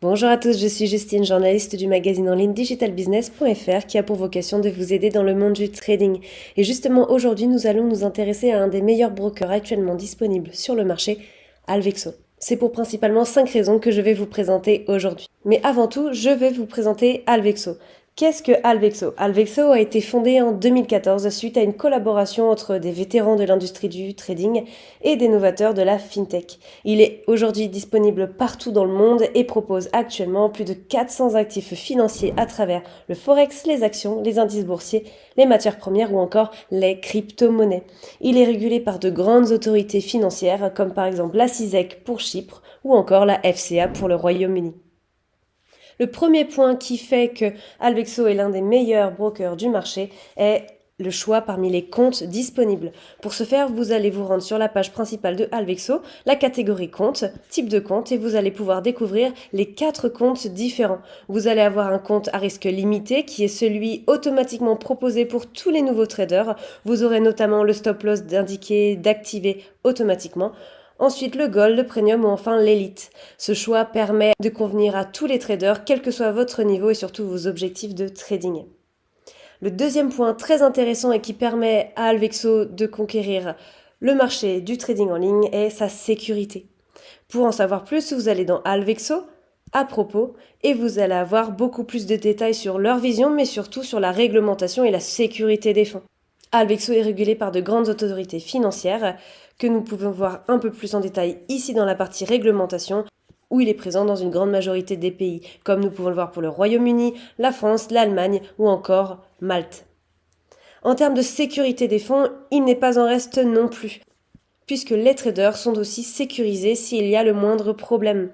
Bonjour à tous, je suis Justine, journaliste du magazine en ligne digitalbusiness.fr qui a pour vocation de vous aider dans le monde du trading. Et justement aujourd'hui, nous allons nous intéresser à un des meilleurs brokers actuellement disponibles sur le marché, Alvexo. C'est pour principalement 5 raisons que je vais vous présenter aujourd'hui. Mais avant tout, je vais vous présenter Alvexo. Qu'est-ce que Alvexo? Alvexo a été fondé en 2014 suite à une collaboration entre des vétérans de l'industrie du trading et des novateurs de la fintech. Il est aujourd'hui disponible partout dans le monde et propose actuellement plus de 400 actifs financiers à travers le forex, les actions, les indices boursiers, les matières premières ou encore les crypto-monnaies. Il est régulé par de grandes autorités financières comme par exemple la CISEC pour Chypre ou encore la FCA pour le Royaume-Uni. Le premier point qui fait que Alvexo est l'un des meilleurs brokers du marché est le choix parmi les comptes disponibles. Pour ce faire, vous allez vous rendre sur la page principale de Alvexo, la catégorie compte, type de compte, et vous allez pouvoir découvrir les 4 comptes différents. Vous allez avoir un compte à risque limité qui est celui automatiquement proposé pour tous les nouveaux traders. Vous aurez notamment le stop loss d'indiquer d'activer automatiquement. Ensuite, le Gold, le Premium ou enfin l'Elite. Ce choix permet de convenir à tous les traders, quel que soit votre niveau et surtout vos objectifs de trading. Le deuxième point très intéressant et qui permet à Alvexo de conquérir le marché du trading en ligne est sa sécurité. Pour en savoir plus, vous allez dans Alvexo, à propos, et vous allez avoir beaucoup plus de détails sur leur vision, mais surtout sur la réglementation et la sécurité des fonds. Alvexo est régulé par de grandes autorités financières que nous pouvons voir un peu plus en détail ici dans la partie réglementation où il est présent dans une grande majorité des pays, comme nous pouvons le voir pour le Royaume-Uni, la France, l'Allemagne ou encore Malte. En termes de sécurité des fonds, il n'est pas en reste non plus, puisque les traders sont aussi sécurisés s'il y a le moindre problème.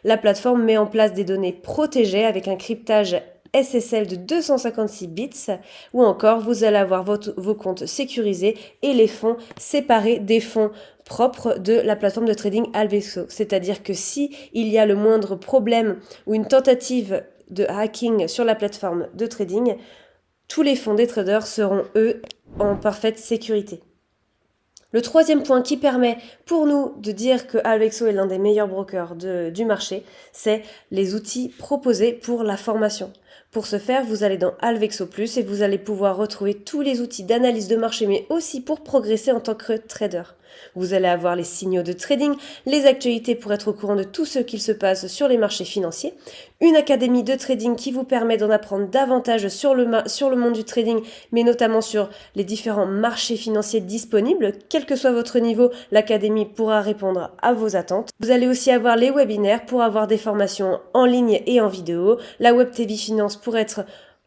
La plateforme met en place des données protégées avec un cryptage SSL de 256 bits, ou encore vous allez avoir vos comptes sécurisés et les fonds séparés des fonds propres de la plateforme de trading Alvexo. C'est-à-dire que si il y a le moindre problème ou une tentative de hacking sur la plateforme de trading, tous les fonds des traders seront, eux, en parfaite sécurité. Le troisième point qui permet pour nous de dire que Alvexo est l'un des meilleurs brokers du marché, c'est les outils proposés pour la formation. Pour ce faire, vous allez dans Alvexo Plus et vous allez pouvoir retrouver tous les outils d'analyse de marché, mais aussi pour progresser en tant que trader. Vous allez avoir les signaux de trading, les actualités pour être au courant de tout ce qu'il se passe sur les marchés financiers, une académie de trading qui vous permet d'en apprendre davantage sur le monde du trading, mais notamment sur les différents marchés financiers disponibles. Quel que soit votre niveau, l'académie pourra répondre à vos attentes. Vous allez aussi avoir les webinaires pour avoir des formations en ligne et en vidéo, la Web TV Finance pour être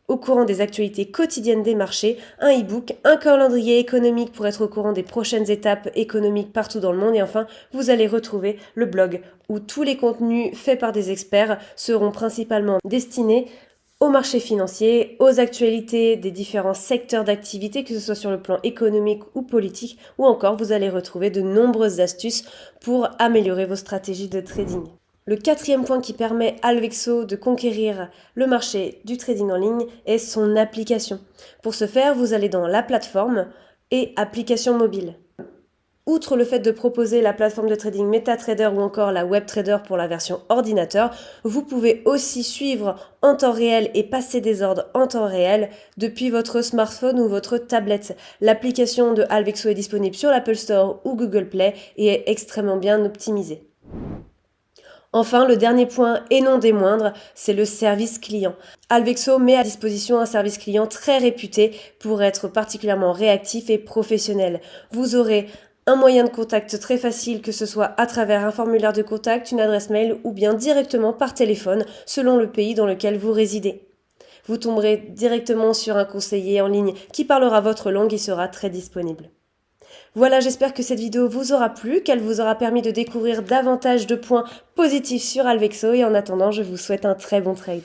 au courant des actualités quotidiennes des marchés, un e-book, un calendrier économique pour être au courant des prochaines étapes économiques partout dans le monde et enfin, vous allez retrouver le blog où tous les contenus faits par des experts seront principalement destinés aux marchés financiers, aux actualités des différents secteurs d'activité, que ce soit sur le plan économique ou politique, ou encore vous allez retrouver de nombreuses astuces pour améliorer vos stratégies de trading. Le quatrième point qui permet à Alvexo de conquérir le marché du trading en ligne est son application. Pour ce faire, vous allez dans la plateforme et application mobile. Outre le fait de proposer la plateforme de trading MetaTrader ou encore la WebTrader pour la version ordinateur, vous pouvez aussi suivre en temps réel et passer des ordres en temps réel depuis votre smartphone ou votre tablette. L'application de Alvexo est disponible sur l'Apple Store ou Google Play et est extrêmement bien optimisée. Enfin, le dernier point, et non des moindres, c'est le service client. Alvexo met à disposition un service client très réputé pour être particulièrement réactif et professionnel. Vous aurez un moyen de contact très facile, que ce soit à travers un formulaire de contact, une adresse mail ou bien directement par téléphone, selon le pays dans lequel vous résidez. Vous tomberez directement sur un conseiller en ligne qui parlera votre langue et sera très disponible. Voilà, j'espère que cette vidéo vous aura plu, qu'elle vous aura permis de découvrir davantage de points positifs sur Alvexo et en attendant, je vous souhaite un très bon trade.